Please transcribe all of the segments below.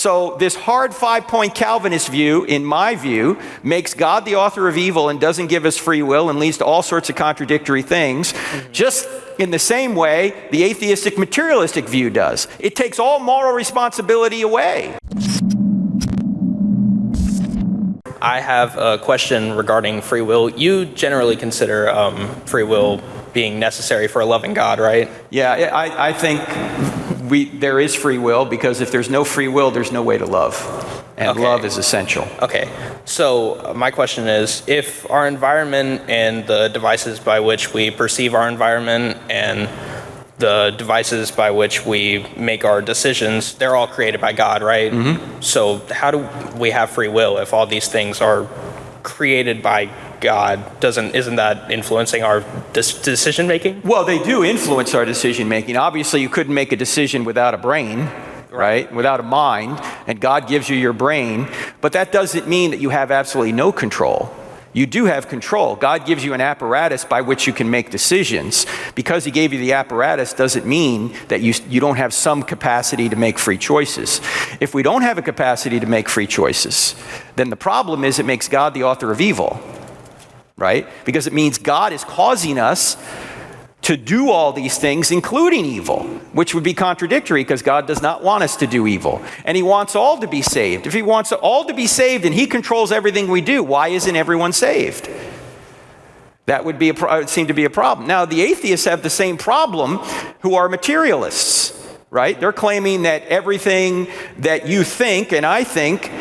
So this hard 5-point Calvinist view, in my view, makes God the author of evil and doesn't give us free will and leads to all sorts of contradictory things, just in the same way the atheistic materialistic view does. It takes all moral responsibility away. I have a question regarding free will. You generally consider free will being necessary for a loving God, right? Yeah, I think there is free will, because if there's no free will, there's no way to love. And love is essential. Okay, so my question is, if our environment and the devices by which we perceive our environment and the devices by which we make our decisions, they're all created by God, right? Mm-hmm. So how do we have free will if all these things are created by God? Isn't that influencing our decision making? Well, they do influence our decision making. Obviously, you couldn't make a decision without a brain, right? Without a mind, and God gives you your brain, but that doesn't mean that you have absolutely no control. You do have control. God gives you an apparatus by which you can make decisions. Because he gave you the apparatus doesn't mean that you don't have some capacity to make free choices. If we don't have a capacity to make free choices, then the problem is it makes God the author of evil, right? Because it means God is causing us to do all these things, including evil, which would be contradictory because God does not want us to do evil. And he wants all to be saved. If he wants all to be saved and he controls everything we do, why isn't everyone saved? That would seem to be a problem. Now, the atheists have the same problem, who are materialists, right? They're claiming that everything that you think and I think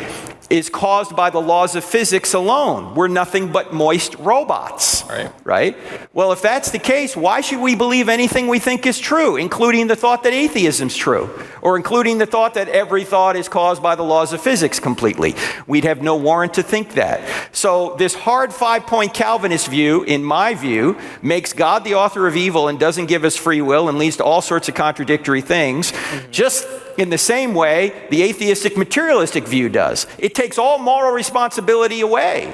is caused by the laws of physics alone. We're nothing but moist robots, right? Well, if that's the case, why should we believe anything we think is true, including the thought that atheism's true, or including the thought that every thought is caused by the laws of physics completely? We'd have no warrant to think that. So this hard 5-point Calvinist view, in my view, makes God the author of evil and doesn't give us free will and leads to all sorts of contradictory things, just in the same way the atheistic materialistic view does. It takes all moral responsibility away.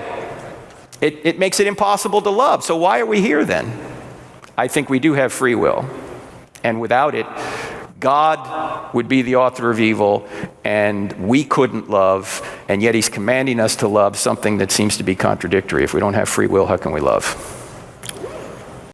It makes it impossible to love. So why are we here then? I think we do have free will. And without it, God would be the author of evil, and we couldn't love, and yet he's commanding us to love something that seems to be contradictory. If we don't have free will, how can we love?